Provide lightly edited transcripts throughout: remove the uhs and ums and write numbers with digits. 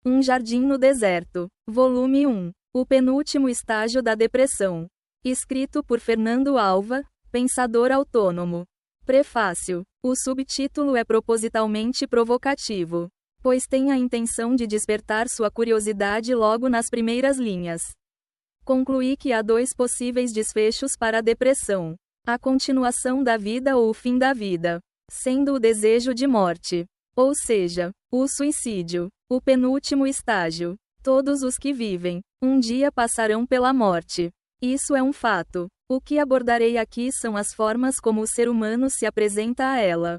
Um Jardim no Deserto. Volume 1. O penúltimo estágio da depressão. Escrito por Fernando Alva, pensador autônomo. Prefácio. O subtítulo é propositalmente provocativo, pois tem a intenção de despertar sua curiosidade logo nas primeiras linhas. Concluí que há dois possíveis desfechos para a depressão: a continuação da vida ou o fim da vida, sendo o desejo de morte, ou seja, o suicídio, o penúltimo estágio. Todos os que vivem, um dia passarão pela morte. Isso é um fato. O que abordarei aqui são as formas como o ser humano se apresenta a ela.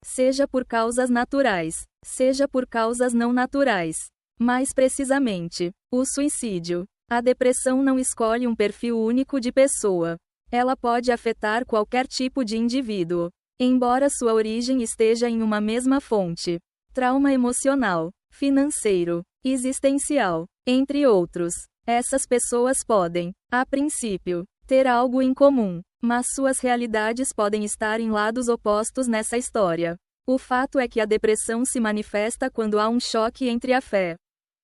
Seja por causas naturais, seja por causas não naturais. Mais precisamente, o suicídio. A depressão não escolhe um perfil único de pessoa. Ela pode afetar qualquer tipo de indivíduo, embora sua origem esteja em uma mesma fonte: trauma emocional, financeiro, existencial, entre outros. Essas pessoas podem, a princípio, ter algo em comum, mas suas realidades podem estar em lados opostos nessa história. O fato é que a depressão se manifesta quando há um choque entre a fé,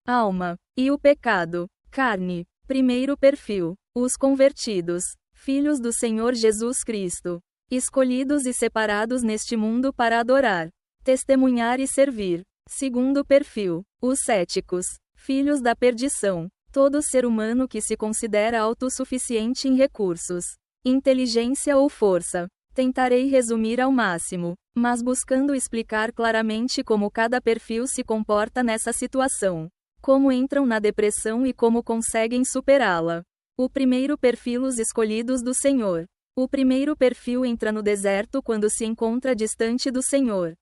alma, e o pecado, carne. Primeiro perfil: os convertidos, filhos do Senhor Jesus Cristo, escolhidos e separados neste mundo para adorar, testemunhar e servir. Segundo perfil: os céticos, filhos da perdição. Todo ser humano que se considera autossuficiente em recursos, inteligência ou força. Tentarei resumir ao máximo, mas buscando explicar claramente como cada perfil se comporta nessa situação, como entram na depressão e como conseguem superá-la. O primeiro perfil: os escolhidos do Senhor. O primeiro perfil entra no deserto quando se encontra distante do Senhor,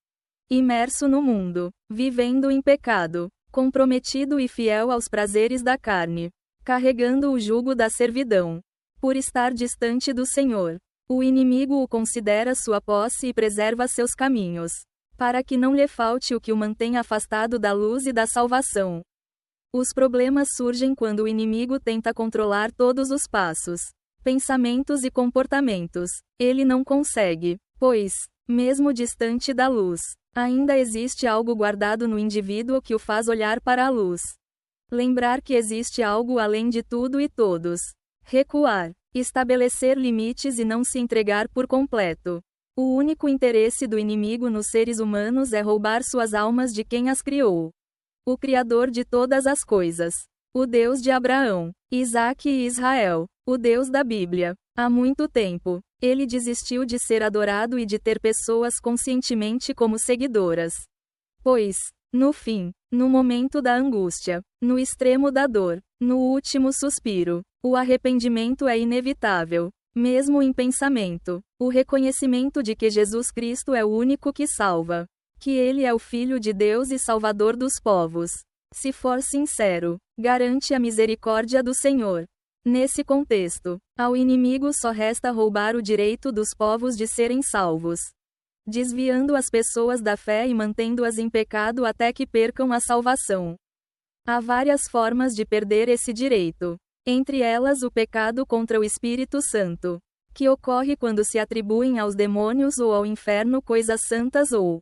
imerso no mundo, vivendo em pecado, comprometido e fiel aos prazeres da carne, carregando o jugo da servidão. Por estar distante do Senhor, o inimigo o considera sua posse e preserva seus caminhos, para que não lhe falte o que o mantém afastado da luz e da salvação. Os problemas surgem quando o inimigo tenta controlar todos os passos, pensamentos e comportamentos. Ele não consegue, pois, mesmo distante da luz, ainda existe algo guardado no indivíduo que o faz olhar para a luz. Lembrar que existe algo além de tudo e todos. Recuar, estabelecer limites e não se entregar por completo. O único interesse do inimigo nos seres humanos é roubar suas almas de quem as criou. O Criador de todas as coisas. O Deus de Abraão, Isaque e Israel. O Deus da Bíblia. Há muito tempo, ele desistiu de ser adorado e de ter pessoas conscientemente como seguidoras. Pois, no fim, no momento da angústia, no extremo da dor, no último suspiro, o arrependimento é inevitável, mesmo em pensamento. O reconhecimento de que Jesus Cristo é o único que salva, que ele é o Filho de Deus e Salvador dos povos, se for sincero, garante a misericórdia do Senhor. Nesse contexto, ao inimigo só resta roubar o direito dos povos de serem salvos, desviando as pessoas da fé e mantendo-as em pecado até que percam a salvação. Há várias formas de perder esse direito, entre elas o pecado contra o Espírito Santo, que ocorre quando se atribuem aos demônios ou ao inferno coisas santas ou,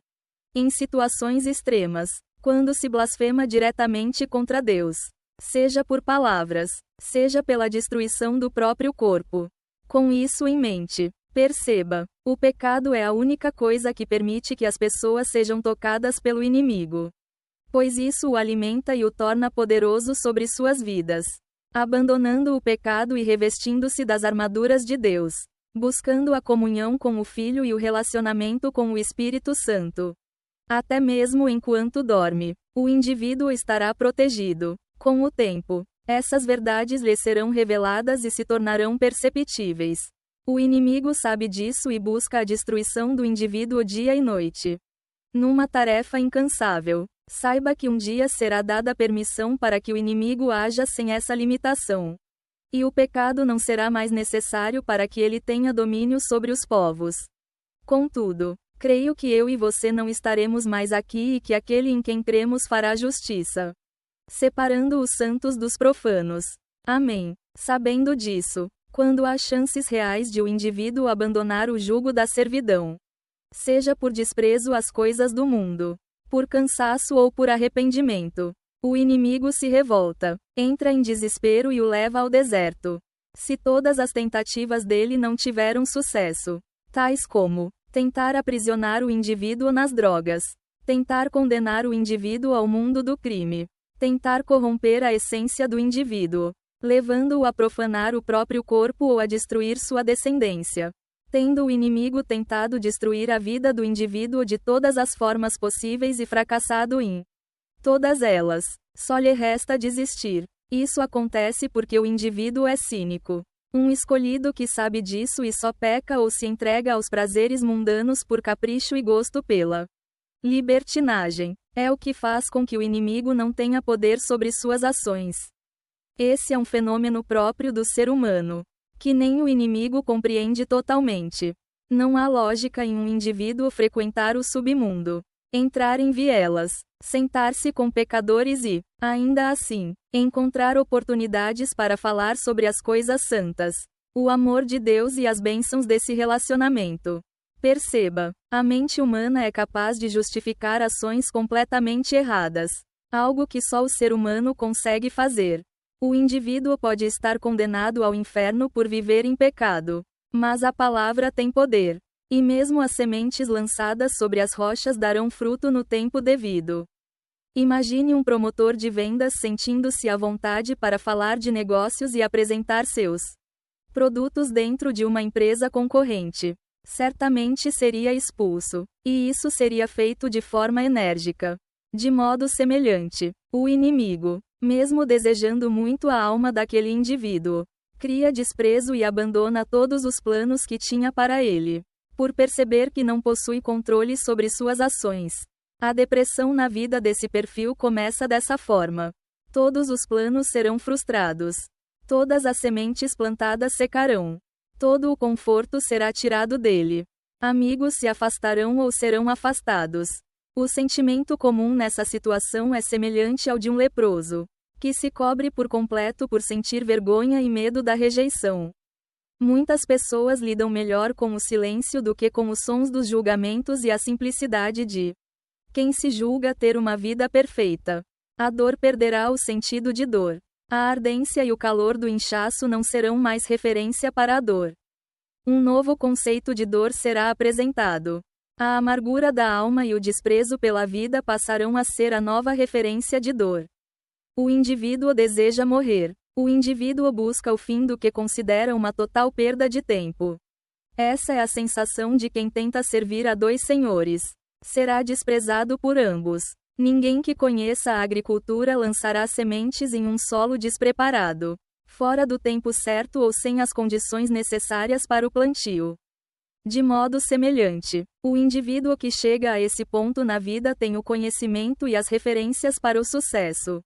em situações extremas, quando se blasfema diretamente contra Deus, seja por palavras, seja pela destruição do próprio corpo. Com isso em mente, perceba, o pecado é a única coisa que permite que as pessoas sejam tocadas pelo inimigo, pois isso o alimenta e o torna poderoso sobre suas vidas. Abandonando o pecado e revestindo-se das armaduras de Deus, buscando a comunhão com o Filho e o relacionamento com o Espírito Santo. Até mesmo enquanto dorme, o indivíduo estará protegido. Com o tempo, essas verdades lhe serão reveladas e se tornarão perceptíveis. O inimigo sabe disso e busca a destruição do indivíduo dia e noite. Numa tarefa incansável, saiba que um dia será dada permissão para que o inimigo haja sem essa limitação. E o pecado não será mais necessário para que ele tenha domínio sobre os povos. Contudo, creio que eu e você não estaremos mais aqui e que aquele em quem cremos fará justiça, separando os santos dos profanos. Amém. Sabendo disso, quando há chances reais de o indivíduo abandonar o jugo da servidão, seja por desprezo às coisas do mundo, por cansaço ou por arrependimento, O inimigo se revolta, entra em desespero e o leva ao deserto. Se todas as tentativas dele não tiveram sucesso, tais como tentar aprisionar o indivíduo nas drogas, tentar condenar o indivíduo ao mundo do crime, tentar corromper a essência do indivíduo, levando-o a profanar o próprio corpo ou a destruir sua descendência. Tendo o inimigo tentado destruir a vida do indivíduo de todas as formas possíveis e fracassado em todas elas, só lhe resta desistir. Isso acontece porque o indivíduo é cínico. Um escolhido que sabe disso e só peca ou se entrega aos prazeres mundanos por capricho e gosto pela libertinagem. É o que faz com que o inimigo não tenha poder sobre suas ações. Esse é um fenômeno próprio do ser humano, que nem o inimigo compreende totalmente. Não há lógica em um indivíduo frequentar o submundo, entrar em vielas, sentar-se com pecadores e, ainda assim, encontrar oportunidades para falar sobre as coisas santas, o amor de Deus e as bênçãos desse relacionamento. Perceba, a mente humana é capaz de justificar ações completamente erradas, algo que só o ser humano consegue fazer. O indivíduo pode estar condenado ao inferno por viver em pecado, mas a palavra tem poder, e mesmo as sementes lançadas sobre as rochas darão fruto no tempo devido. Imagine um promotor de vendas sentindo-se à vontade para falar de negócios e apresentar seus produtos dentro de uma empresa concorrente. Certamente seria expulso, e isso seria feito de forma enérgica. De modo semelhante, o inimigo, mesmo desejando muito a alma daquele indivíduo, cria desprezo e abandona todos os planos que tinha para ele, por perceber que não possui controle sobre suas ações. A depressão na vida desse perfil começa dessa forma. Todos os planos serão frustrados. Todas as sementes plantadas secarão. Todo o conforto será tirado dele. Amigos se afastarão ou serão afastados. O sentimento comum nessa situação é semelhante ao de um leproso, que se cobre por completo por sentir vergonha e medo da rejeição. Muitas pessoas lidam melhor com o silêncio do que com os sons dos julgamentos e a simplicidade de quem se julga ter uma vida perfeita. A dor perderá o sentido de dor. A ardência e o calor do inchaço não serão mais referência para a dor. Um novo conceito de dor será apresentado. A amargura da alma e o desprezo pela vida passarão a ser a nova referência de dor. O indivíduo deseja morrer. O indivíduo busca o fim do que considera uma total perda de tempo. Essa é a sensação de quem tenta servir a dois senhores. Será desprezado por ambos. Ninguém que conheça a agricultura lançará sementes em um solo despreparado, fora do tempo certo ou sem as condições necessárias para o plantio. De modo semelhante, o indivíduo que chega a esse ponto na vida tem o conhecimento e as referências para o sucesso,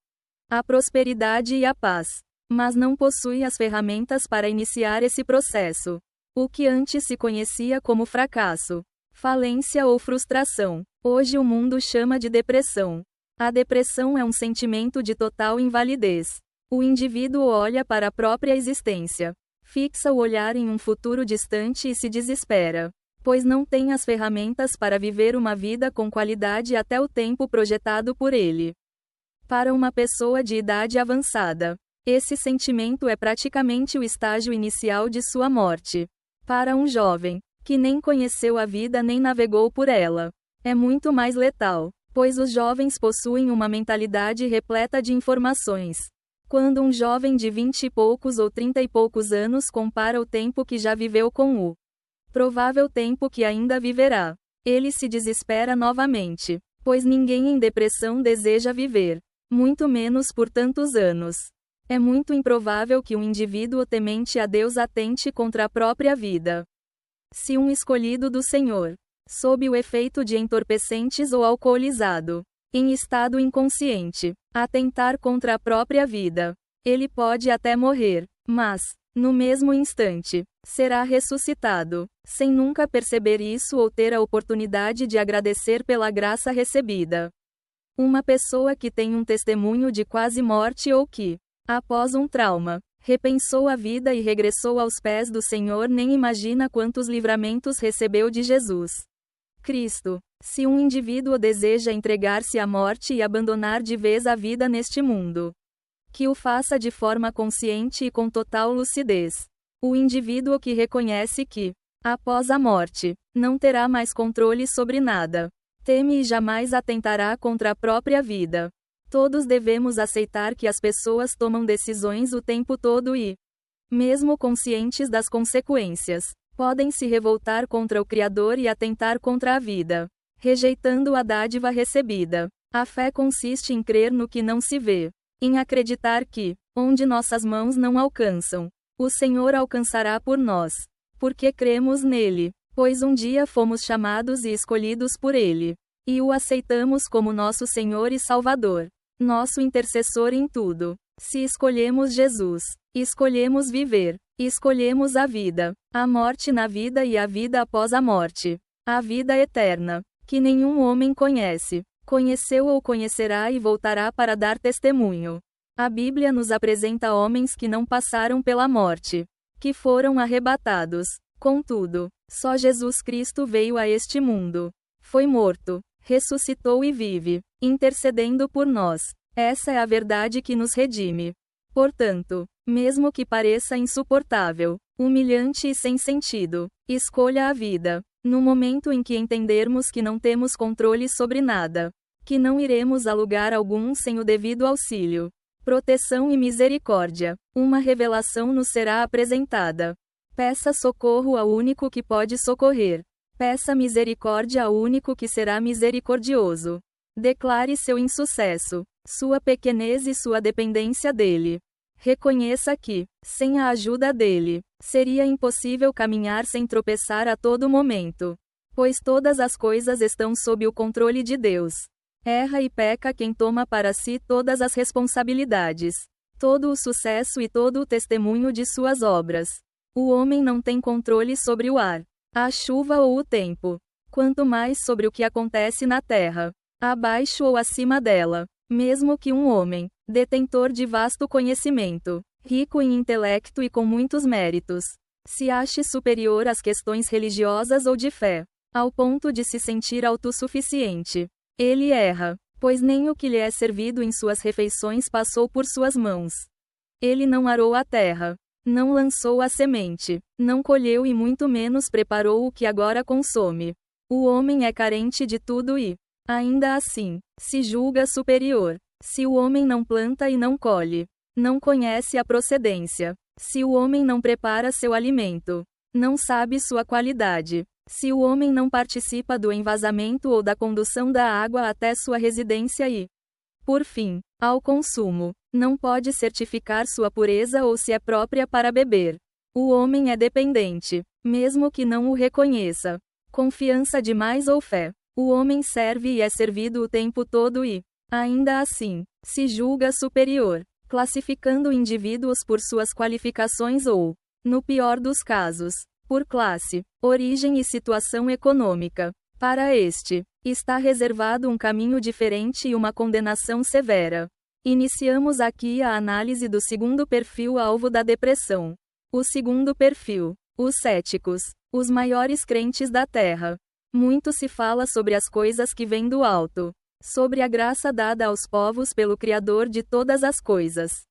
a prosperidade e a paz, mas não possui as ferramentas para iniciar esse processo. O que antes se conhecia como fracasso, falência ou frustração, hoje o mundo chama de depressão. A depressão é um sentimento de total invalidez. O indivíduo olha para a própria existência, fixa o olhar em um futuro distante e se desespera, pois não tem as ferramentas para viver uma vida com qualidade até o tempo projetado por ele. Para uma pessoa de idade avançada, esse sentimento é praticamente o estágio inicial de sua morte. Para um jovem, que nem conheceu a vida nem navegou por ela, é muito mais letal, pois os jovens possuem uma mentalidade repleta de informações. Quando um jovem de 20 e poucos ou 30 e poucos anos compara o tempo que já viveu com o provável tempo que ainda viverá, ele se desespera novamente, pois ninguém em depressão deseja viver, muito menos por tantos anos. É muito improvável que um indivíduo temente a Deus atente contra a própria vida. Se um escolhido do Senhor, sob o efeito de entorpecentes ou alcoolizado, em estado inconsciente, atentar contra a própria vida, ele pode até morrer, mas, no mesmo instante, será ressuscitado, sem nunca perceber isso ou ter a oportunidade de agradecer pela graça recebida. Uma pessoa que tem um testemunho de quase morte ou que, após um trauma, repensou a vida e regressou aos pés do Senhor nem imagina quantos livramentos recebeu de Jesus. Cristo. Se um indivíduo deseja entregar-se à morte e abandonar de vez a vida neste mundo, que o faça de forma consciente e com total lucidez. O indivíduo que reconhece que, após a morte, não terá mais controle sobre nada, teme e jamais atentará contra a própria vida. Todos devemos aceitar que as pessoas tomam decisões o tempo todo e, mesmo conscientes das consequências, podem se revoltar contra o Criador e atentar contra a vida, rejeitando a dádiva recebida. A fé consiste em crer no que não se vê, em acreditar que, onde nossas mãos não alcançam, o Senhor alcançará por nós, porque cremos nele, pois um dia fomos chamados e escolhidos por ele, e o aceitamos como nosso Senhor e Salvador, nosso intercessor em tudo. Se escolhemos Jesus, escolhemos viver, escolhemos a vida, a morte na vida e a vida após a morte, a vida eterna, que nenhum homem conhece, conheceu ou conhecerá e voltará para dar testemunho. A Bíblia nos apresenta homens que não passaram pela morte, que foram arrebatados. Contudo, só Jesus Cristo veio a este mundo, foi morto, ressuscitou e vive, intercedendo por nós. Essa é a verdade que nos redime. Portanto, mesmo que pareça insuportável, humilhante e sem sentido, escolha a vida. No momento em que entendermos que não temos controle sobre nada, que não iremos a lugar algum sem o devido auxílio, proteção e misericórdia, uma revelação nos será apresentada. Peça socorro ao único que pode socorrer. Peça misericórdia ao único que será misericordioso. Declare seu insucesso, sua pequenez e sua dependência dele. Reconheça que, sem a ajuda dele, seria impossível caminhar sem tropeçar a todo momento, pois todas as coisas estão sob o controle de Deus. Erra e peca quem toma para si todas as responsabilidades, todo o sucesso e todo o testemunho de suas obras. O homem não tem controle sobre o ar, a chuva ou o tempo, quanto mais sobre o que acontece na terra, abaixo ou acima dela. Mesmo que um homem, detentor de vasto conhecimento, rico em intelecto e com muitos méritos, se ache superior às questões religiosas ou de fé, ao ponto de se sentir autossuficiente, ele erra, pois nem o que lhe é servido em suas refeições passou por suas mãos. Ele não arou a terra, não lançou a semente, não colheu e muito menos preparou o que agora consome. O homem é carente de tudo e, ainda assim, se julga superior. Se o homem não planta e não colhe, não conhece a procedência. Se o homem não prepara seu alimento, não sabe sua qualidade. Se o homem não participa do envasamento ou da condução da água até sua residência e, por fim, ao consumo, não pode certificar sua pureza ou se é própria para beber. O homem é dependente, mesmo que não o reconheça. Confiança demais ou fé. O homem serve e é servido o tempo todo e, ainda assim, se julga superior, classificando indivíduos por suas qualificações ou, no pior dos casos, por classe, origem e situação econômica. Para este, está reservado um caminho diferente e uma condenação severa. Iniciamos aqui a análise do segundo perfil alvo da depressão. O segundo perfil, os céticos, os maiores crentes da Terra. Muito se fala sobre as coisas que vêm do alto, sobre a graça dada aos povos pelo Criador de todas as coisas.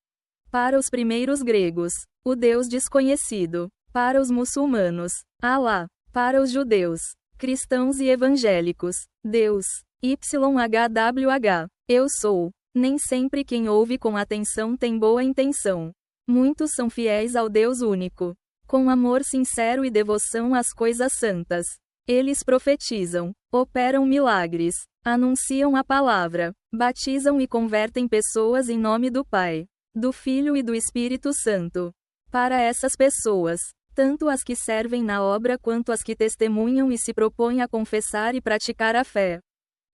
Para os primeiros gregos, o Deus desconhecido. Para os muçulmanos, Alá. Para os judeus, cristãos e evangélicos, Deus. YHWH. Eu sou. Nem sempre quem ouve com atenção tem boa intenção. Muitos são fiéis ao Deus único, com amor sincero e devoção às coisas santas. Eles profetizam, operam milagres, anunciam a palavra, batizam e convertem pessoas em nome do Pai, do Filho e do Espírito Santo. Para essas pessoas, tanto as que servem na obra quanto as que testemunham e se propõem a confessar e praticar a fé,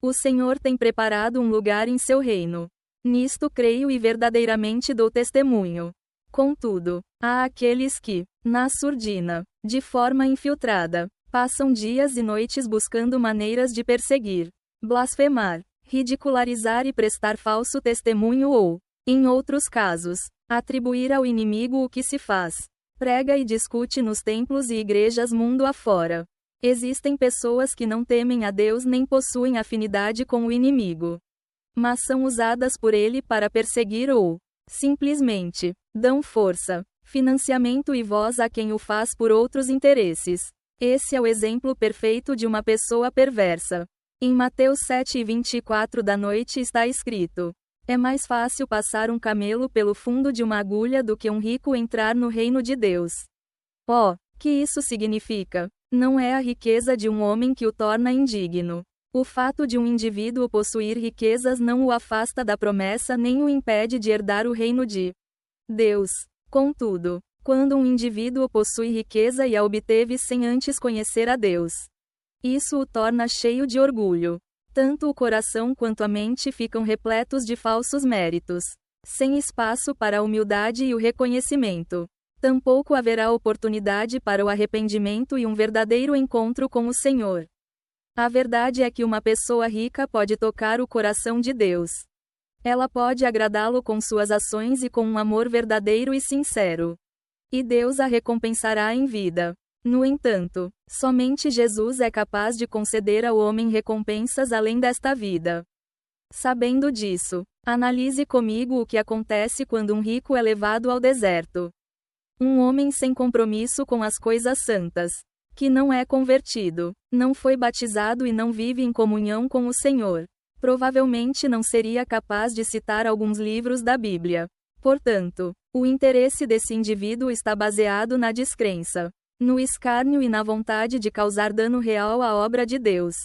o Senhor tem preparado um lugar em seu reino. Nisto creio e verdadeiramente dou testemunho. Contudo, há aqueles que, na surdina, de forma infiltrada, passam dias e noites buscando maneiras de perseguir, blasfemar, ridicularizar e prestar falso testemunho ou, em outros casos, atribuir ao inimigo o que se faz, prega e discute nos templos e igrejas mundo afora. Existem pessoas que não temem a Deus nem possuem afinidade com o inimigo, mas são usadas por ele para perseguir ou, simplesmente, dão força, financiamento e voz a quem o faz por outros interesses. Esse é o exemplo perfeito de uma pessoa perversa. Em Mateus 7:24 da noite está escrito: é mais fácil passar um camelo pelo fundo de uma agulha do que um rico entrar no reino de Deus. Oh, que isso significa? Não é a riqueza de um homem que o torna indigno. O fato de um indivíduo possuir riquezas não o afasta da promessa nem o impede de herdar o reino de Deus. Contudo, quando um indivíduo possui riqueza e a obteve sem antes conhecer a Deus, isso o torna cheio de orgulho. Tanto o coração quanto a mente ficam repletos de falsos méritos, sem espaço para a humildade e o reconhecimento. Tampouco haverá oportunidade para o arrependimento e um verdadeiro encontro com o Senhor. A verdade é que uma pessoa rica pode tocar o coração de Deus. Ela pode agradá-lo com suas ações e com um amor verdadeiro e sincero. E Deus a recompensará em vida. No entanto, somente Jesus é capaz de conceder ao homem recompensas além desta vida. Sabendo disso, analise comigo o que acontece quando um rico é levado ao deserto. Um homem sem compromisso com as coisas santas, que não é convertido, não foi batizado e não vive em comunhão com o Senhor, provavelmente não seria capaz de citar alguns livros da Bíblia. Portanto, o interesse desse indivíduo está baseado na descrença, no escárnio e na vontade de causar dano real à obra de Deus.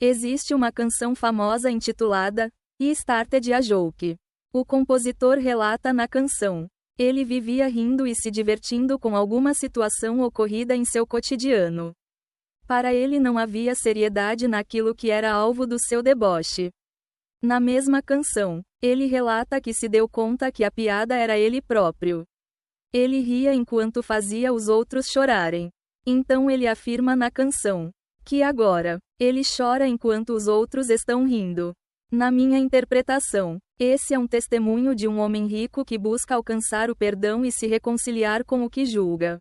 Existe uma canção famosa intitulada "E Started a Joke". O compositor relata na canção: ele vivia rindo e se divertindo com alguma situação ocorrida em seu cotidiano. Para ele não havia seriedade naquilo que era alvo do seu deboche. Na mesma canção, ele relata que se deu conta que a piada era ele próprio. Ele ria enquanto fazia os outros chorarem. Então ele afirma na canção que agora, ele chora enquanto os outros estão rindo. Na minha interpretação, esse é um testemunho de um homem rico que busca alcançar o perdão e se reconciliar com o que julga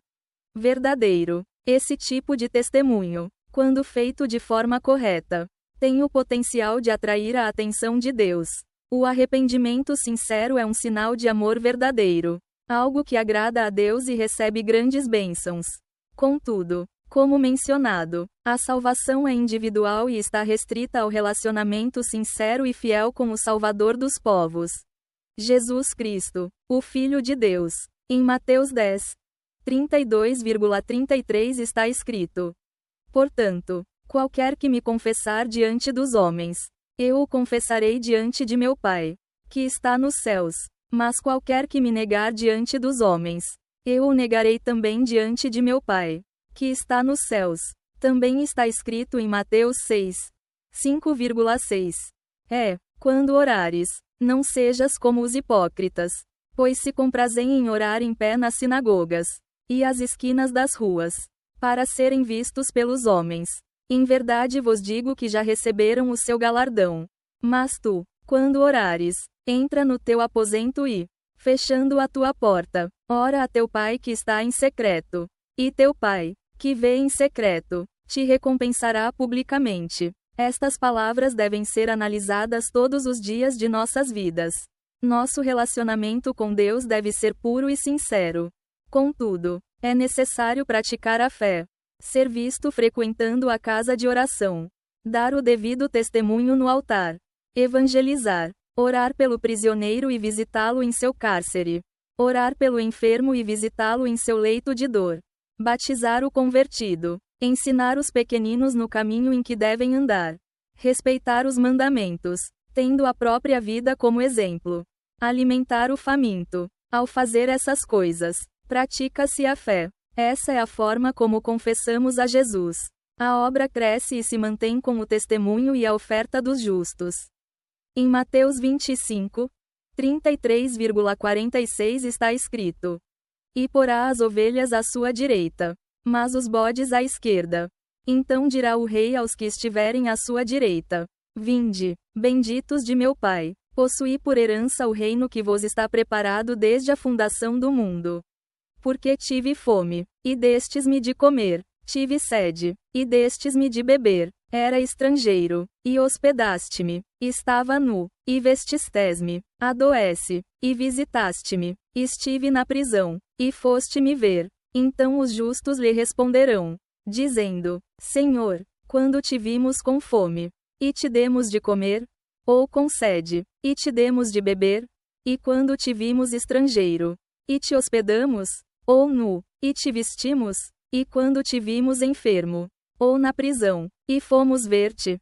verdadeiro. Esse tipo de testemunho, quando feito de forma correta, tem o potencial de atrair a atenção de Deus. O arrependimento sincero é um sinal de amor verdadeiro, algo que agrada a Deus e recebe grandes bênçãos. Contudo, como mencionado, a salvação é individual e está restrita ao relacionamento sincero e fiel com o Salvador dos povos, Jesus Cristo, o Filho de Deus. Em Mateus 10:32,33 está escrito: portanto, qualquer que me confessar diante dos homens, eu o confessarei diante de meu Pai, que está nos céus. Mas qualquer que me negar diante dos homens, eu o negarei também diante de meu Pai, que está nos céus. Também está escrito em Mateus 5,6. Quando orares, não sejas como os hipócritas, pois se comprazem em orar em pé nas sinagogas e às esquinas das ruas, para serem vistos pelos homens. Em verdade vos digo que já receberam o seu galardão. Mas tu, quando orares, entra no teu aposento e, fechando a tua porta, ora a teu Pai que está em secreto. E teu Pai, que vê em secreto, te recompensará publicamente. Estas palavras devem ser analisadas todos os dias de nossas vidas. Nosso relacionamento com Deus deve ser puro e sincero. Contudo, é necessário praticar a fé, ser visto frequentando a casa de oração, dar o devido testemunho no altar, evangelizar, orar pelo prisioneiro e visitá-lo em seu cárcere, orar pelo enfermo e visitá-lo em seu leito de dor, batizar o convertido, ensinar os pequeninos no caminho em que devem andar, respeitar os mandamentos, tendo a própria vida como exemplo, alimentar o faminto. Ao fazer essas coisas, pratica-se a fé. Essa é a forma como confessamos a Jesus. A obra cresce e se mantém com o testemunho e a oferta dos justos. Em Mateus 25:33,46 está escrito: e porá as ovelhas à sua direita, mas os bodes à esquerda. Então dirá o rei aos que estiverem à sua direita: vinde, benditos de meu Pai, possuí por herança o reino que vos está preparado desde a fundação do mundo. Porque tive fome, e destes-me de comer, Tive sede, e destes-me de beber. Era estrangeiro, e hospedaste-me. Estava nu, e vestiste-me. Adoece, e visitaste-me. Estive na prisão, e foste-me ver. Então os justos lhe responderão, dizendo: Senhor, quando te vimos com fome, e te demos de comer? Ou com sede, e te demos de beber? E quando te vimos estrangeiro, e te hospedamos? Ou nu, e te vestimos? E quando te vimos enfermo, ou na prisão, e fomos ver-te?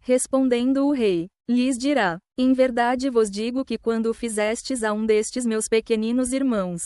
Respondendo o rei, lhes dirá: Em verdade vos digo que quando o fizestes a um destes meus pequeninos irmãos,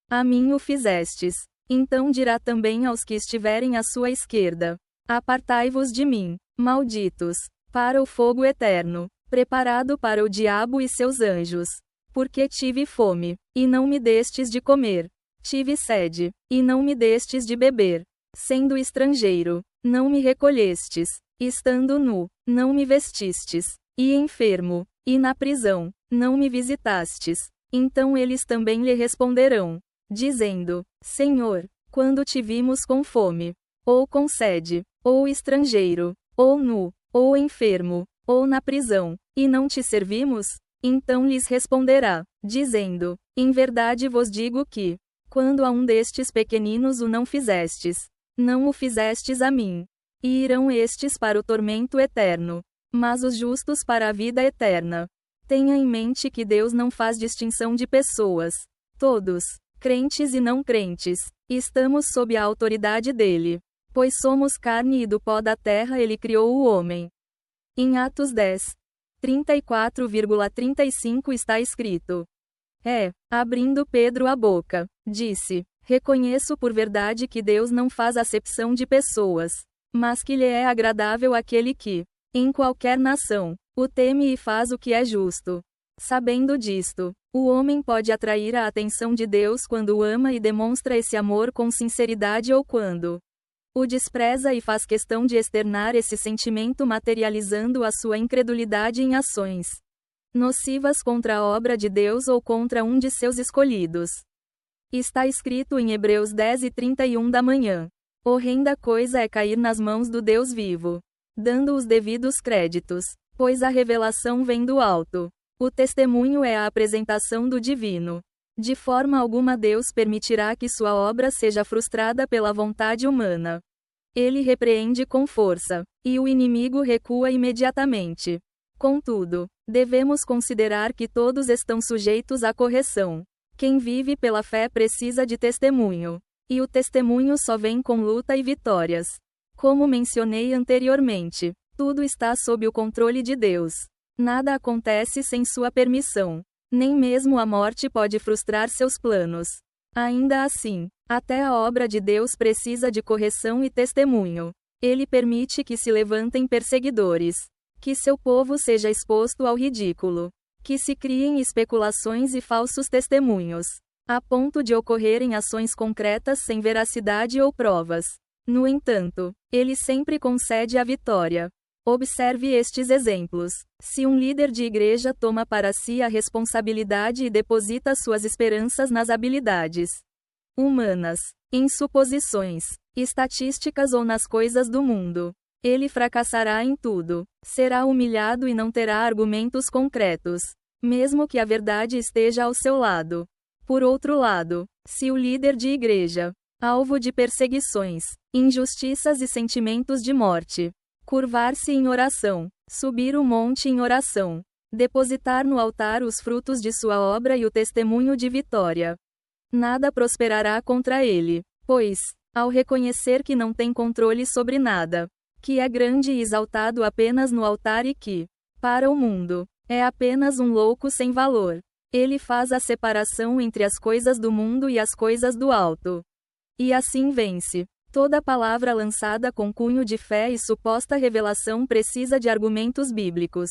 a mim o fizestes. Então dirá também aos que estiverem à sua esquerda: Apartai-vos de mim, malditos, para o fogo eterno, preparado para o diabo e seus anjos. Porque tive fome, e não me destes de comer. Tive sede, e não me destes de beber. Sendo estrangeiro, não me recolhestes. Estando nu, não me vestistes. E enfermo, e na prisão, não me visitastes. Então eles também lhe responderão, dizendo: Senhor, quando te vimos com fome, ou com sede, ou estrangeiro, ou nu, ou enfermo, ou na prisão, e não te servimos? Então lhes responderá, dizendo: Em verdade vos digo que, quando a um destes pequeninos o não fizestes, não o fizestes a mim. E irão estes para o tormento eterno, mas os justos para a vida eterna. Tenha em mente que Deus não faz distinção de pessoas. Todos, crentes e não crentes, estamos sob a autoridade dele. Pois somos carne e do pó da terra ele criou o homem. Em Atos 10, 34,35 está escrito: abrindo Pedro a boca, disse: Reconheço por verdade que Deus não faz acepção de pessoas, mas que lhe é agradável aquele que, em qualquer nação, o teme e faz o que é justo. Sabendo disto, o homem pode atrair a atenção de Deus quando o ama e demonstra esse amor com sinceridade ou quando o despreza e faz questão de externar esse sentimento materializando a sua incredulidade em ações nocivas contra a obra de Deus ou contra um de seus escolhidos. Está escrito em Hebreus 10:31 da manhã. Horrenda coisa é cair nas mãos do Deus vivo, dando os devidos créditos, pois a revelação vem do alto. O testemunho é a apresentação do divino. De forma alguma Deus permitirá que sua obra seja frustrada pela vontade humana. Ele repreende com força, e o inimigo recua imediatamente. Contudo, devemos considerar que todos estão sujeitos à correção. Quem vive pela fé precisa de testemunho. E o testemunho só vem com luta e vitórias. Como mencionei anteriormente, tudo está sob o controle de Deus. Nada acontece sem sua permissão. Nem mesmo a morte pode frustrar seus planos. Ainda assim, até a obra de Deus precisa de correção e testemunho. Ele permite que se levantem perseguidores, que seu povo seja exposto ao ridículo, que se criem especulações e falsos testemunhos, a ponto de ocorrerem ações concretas sem veracidade ou provas. No entanto, ele sempre concede a vitória. Observe estes exemplos. Se um líder de igreja toma para si a responsabilidade e deposita suas esperanças nas habilidades humanas, em suposições, estatísticas ou nas coisas do mundo, ele fracassará em tudo, será humilhado e não terá argumentos concretos, mesmo que a verdade esteja ao seu lado. Por outro lado, se o líder de igreja, alvo de perseguições, injustiças e sentimentos de morte, curvar-se em oração, subir o monte em oração, depositar no altar os frutos de sua obra e o testemunho de vitória, nada prosperará contra ele, pois, ao reconhecer que não tem controle sobre nada, que é grande e exaltado apenas no altar e que, para o mundo, é apenas um louco sem valor, ele faz a separação entre as coisas do mundo e as coisas do alto. E assim vence. Toda palavra lançada com cunho de fé e suposta revelação precisa de argumentos bíblicos.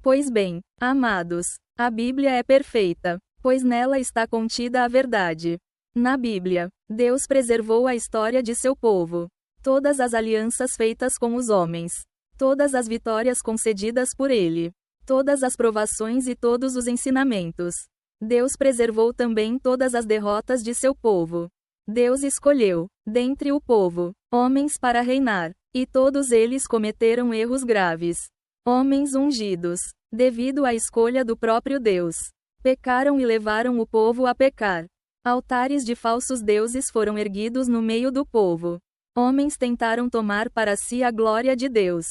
Pois bem, amados, a Bíblia é perfeita, pois nela está contida a verdade. Na Bíblia, Deus preservou a história de seu povo, todas as alianças feitas com os homens, todas as vitórias concedidas por ele, todas as provações e todos os ensinamentos. Deus preservou também todas as derrotas de seu povo. Deus escolheu, dentre o povo, homens para reinar, e todos eles cometeram erros graves. Homens ungidos, devido à escolha do próprio Deus, pecaram e levaram o povo a pecar. Altares de falsos deuses foram erguidos no meio do povo. Homens tentaram tomar para si a glória de Deus.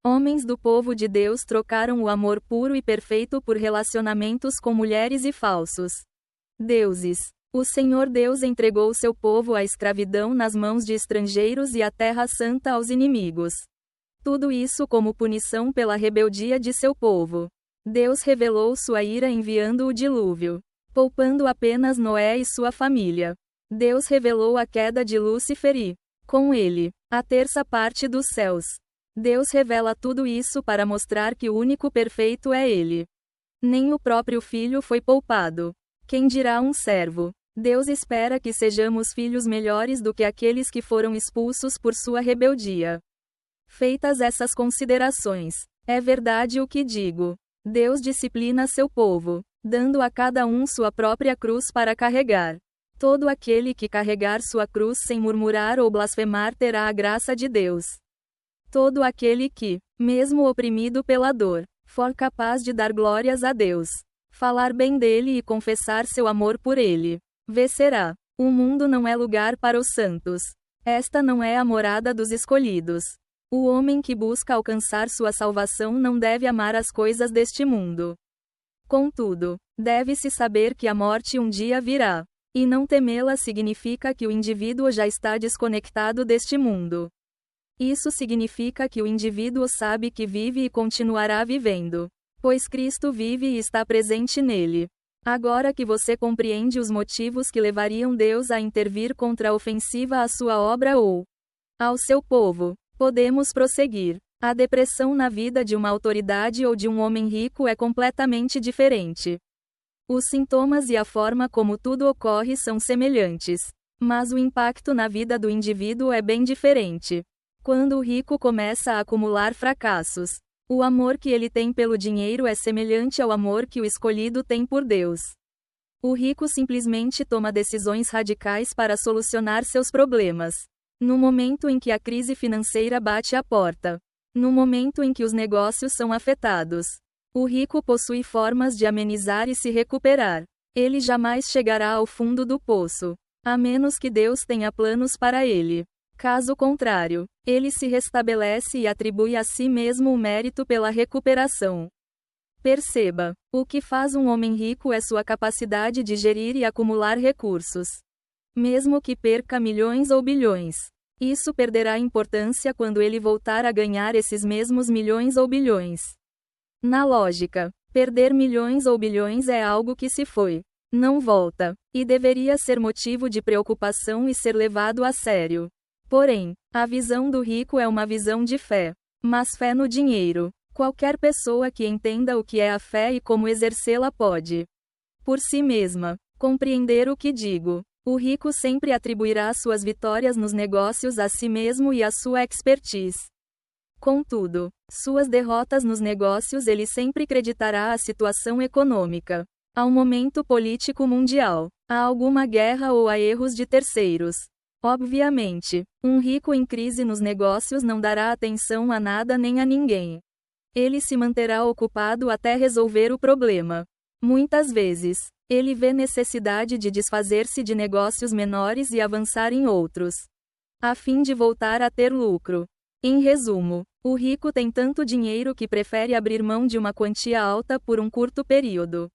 Homens do povo de Deus trocaram o amor puro e perfeito por relacionamentos com mulheres e falsos deuses. O Senhor Deus entregou seu povo à escravidão nas mãos de estrangeiros e a terra santa aos inimigos. Tudo isso como punição pela rebeldia de seu povo. Deus revelou sua ira enviando o dilúvio, poupando apenas Noé e sua família. Deus revelou a queda de Lúcifer e, com ele, a terça parte dos céus. Deus revela tudo isso para mostrar que o único perfeito é Ele. Nem o próprio Filho foi poupado. Quem dirá um servo? Deus espera que sejamos filhos melhores do que aqueles que foram expulsos por sua rebeldia. Feitas essas considerações, é verdade o que digo. Deus disciplina seu povo, dando a cada um sua própria cruz para carregar. Todo aquele que carregar sua cruz sem murmurar ou blasfemar terá a graça de Deus. Todo aquele que, mesmo oprimido pela dor, for capaz de dar glórias a Deus, falar bem dele e confessar seu amor por ele, vencerá. O mundo não é lugar para os santos. Esta não é a morada dos escolhidos. O homem que busca alcançar sua salvação não deve amar as coisas deste mundo. Contudo, deve-se saber que a morte um dia virá. E não temê-la significa que o indivíduo já está desconectado deste mundo. Isso significa que o indivíduo sabe que vive e continuará vivendo, pois Cristo vive e está presente nele. Agora que você compreende os motivos que levariam Deus a intervir contra a ofensiva à sua obra ou ao seu povo, podemos prosseguir. A depressão na vida de uma autoridade ou de um homem rico é completamente diferente. Os sintomas e a forma como tudo ocorre são semelhantes, mas o impacto na vida do indivíduo é bem diferente. Quando o rico começa a acumular fracassos, o amor que ele tem pelo dinheiro é semelhante ao amor que o escolhido tem por Deus. O rico simplesmente toma decisões radicais para solucionar seus problemas. No momento em que a crise financeira bate à porta, no momento em que os negócios são afetados, o rico possui formas de amenizar e se recuperar. Ele jamais chegará ao fundo do poço, a menos que Deus tenha planos para ele. Caso contrário, ele se restabelece e atribui a si mesmo o mérito pela recuperação. Perceba, o que faz um homem rico é sua capacidade de gerir e acumular recursos. Mesmo que perca milhões ou bilhões, isso perderá importância quando ele voltar a ganhar esses mesmos milhões ou bilhões. Na lógica, perder milhões ou bilhões é algo que se foi, não volta, e deveria ser motivo de preocupação e ser levado a sério. Porém, a visão do rico é uma visão de fé, mas fé no dinheiro. Qualquer pessoa que entenda o que é a fé e como exercê-la pode, por si mesma, compreender o que digo. O rico sempre atribuirá suas vitórias nos negócios a si mesmo e à sua expertise. Contudo, suas derrotas nos negócios ele sempre creditará à situação econômica, ao momento político mundial, a alguma guerra ou a erros de terceiros. Obviamente, um rico em crise nos negócios não dará atenção a nada nem a ninguém. Ele se manterá ocupado até resolver o problema. Muitas vezes, ele vê necessidade de desfazer-se de negócios menores e avançar em outros, a fim de voltar a ter lucro. Em resumo, o rico tem tanto dinheiro que prefere abrir mão de uma quantia alta por um curto período,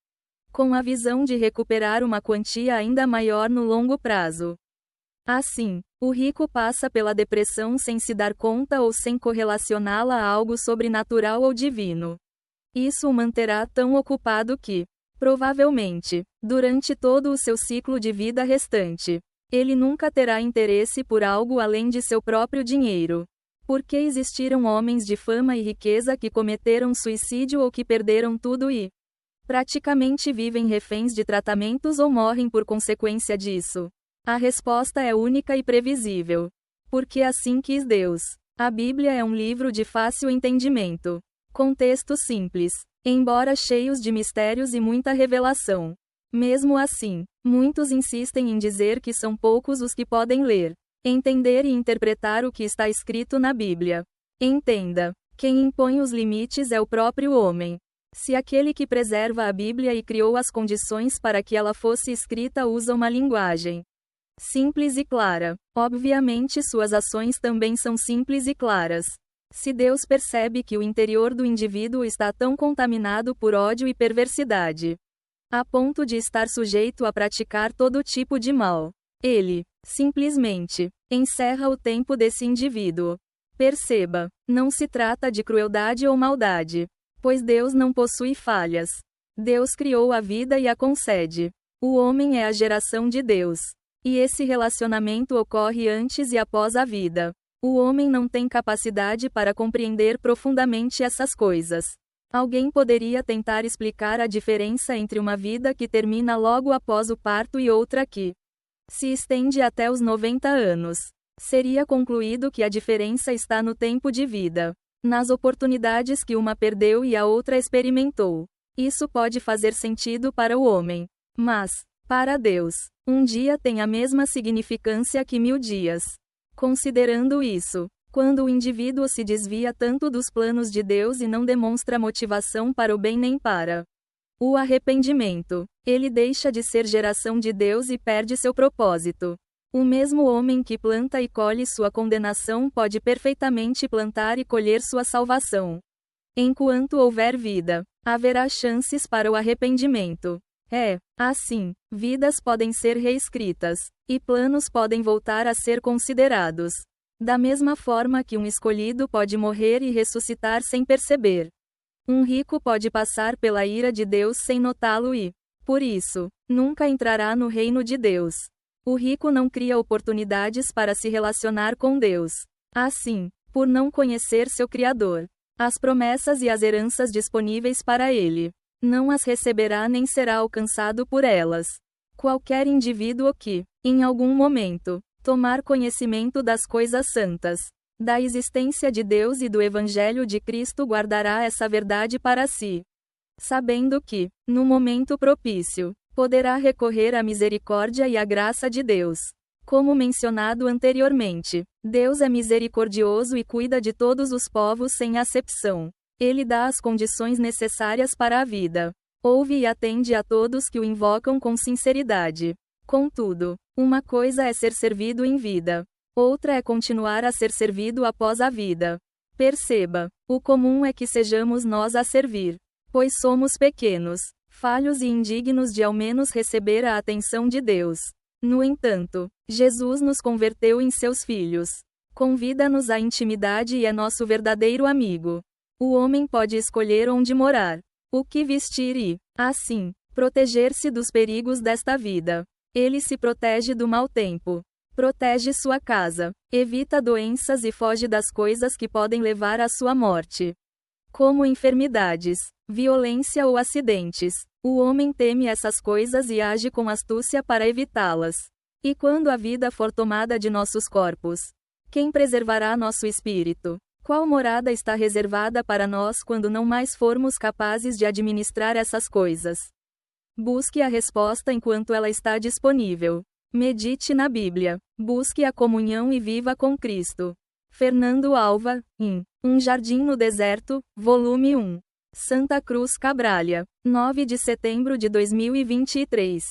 com a visão de recuperar uma quantia ainda maior no longo prazo. Assim, o rico passa pela depressão sem se dar conta ou sem correlacioná-la a algo sobrenatural ou divino. Isso o manterá tão ocupado que, provavelmente, durante todo o seu ciclo de vida restante, ele nunca terá interesse por algo além de seu próprio dinheiro. Porque existiram homens de fama e riqueza que cometeram suicídio ou que perderam tudo e, praticamente vivem reféns de tratamentos ou morrem por consequência disso? A resposta é única e previsível. Porque assim quis Deus. A Bíblia é um livro de fácil entendimento. Contexto simples, embora cheios de mistérios e muita revelação. Mesmo assim, muitos insistem em dizer que são poucos os que podem ler, entender e interpretar o que está escrito na Bíblia. Entenda: quem impõe os limites é o próprio homem. Se aquele que preserva a Bíblia e criou as condições para que ela fosse escrita usa uma linguagem simples e clara, obviamente suas ações também são simples e claras. Se Deus percebe que o interior do indivíduo está tão contaminado por ódio e perversidade, a ponto de estar sujeito a praticar todo tipo de mal, ele, simplesmente, encerra o tempo desse indivíduo. Perceba, não se trata de crueldade ou maldade, pois Deus não possui falhas. Deus criou a vida e a concede. O homem é a geração de Deus. E esse relacionamento ocorre antes e após a vida. O homem não tem capacidade para compreender profundamente essas coisas. Alguém poderia tentar explicar a diferença entre uma vida que termina logo após o parto e outra que se estende até os 90 anos. Seria concluído que a diferença está no tempo de vida, nas oportunidades que uma perdeu e a outra experimentou. Isso pode fazer sentido para o homem. Mas, para Deus, um dia tem a mesma significância que 1000 dias. Considerando isso, quando o indivíduo se desvia tanto dos planos de Deus e não demonstra motivação para o bem nem para o arrependimento, ele deixa de ser geração de Deus e perde seu propósito. O mesmo homem que planta e colhe sua condenação pode perfeitamente plantar e colher sua salvação. Enquanto houver vida, haverá chances para o arrependimento. Assim, vidas podem ser reescritas, e planos podem voltar a ser considerados. Da mesma forma que um escolhido pode morrer e ressuscitar sem perceber. Um rico pode passar pela ira de Deus sem notá-lo e, por isso, nunca entrará no reino de Deus. O rico não cria oportunidades para se relacionar com Deus. Assim, por não conhecer seu Criador, as promessas e as heranças disponíveis para ele, não as receberá nem será alcançado por elas. Qualquer indivíduo que, em algum momento, tomar conhecimento das coisas santas, da existência de Deus e do Evangelho de Cristo guardará essa verdade para si, sabendo que, no momento propício, poderá recorrer à misericórdia e à graça de Deus. Como mencionado anteriormente, Deus é misericordioso e cuida de todos os povos sem acepção. Ele dá as condições necessárias para a vida. Ouve e atende a todos que o invocam com sinceridade. Contudo, uma coisa é ser servido em vida. Outra é continuar a ser servido após a vida. Perceba, o comum é que sejamos nós a servir, pois somos pequenos, falhos e indignos de ao menos receber a atenção de Deus. No entanto, Jesus nos converteu em seus filhos. Convida-nos à intimidade e é nosso verdadeiro amigo. O homem pode escolher onde morar, o que vestir e, assim, proteger-se dos perigos desta vida. Ele se protege do mau tempo. Protege sua casa, evita doenças e foge das coisas que podem levar à sua morte, como enfermidades, violência ou acidentes. O homem teme essas coisas e age com astúcia para evitá-las. E quando a vida for tomada de nossos corpos, quem preservará nosso espírito? Qual morada está reservada para nós quando não mais formos capazes de administrar essas coisas? Busque a resposta enquanto ela está disponível. Medite na Bíblia. Busque a comunhão e viva com Cristo. Fernando Alva, em Um Jardim no Deserto, volume 1. Santa Cruz Cabrália, 9 de setembro de 2023.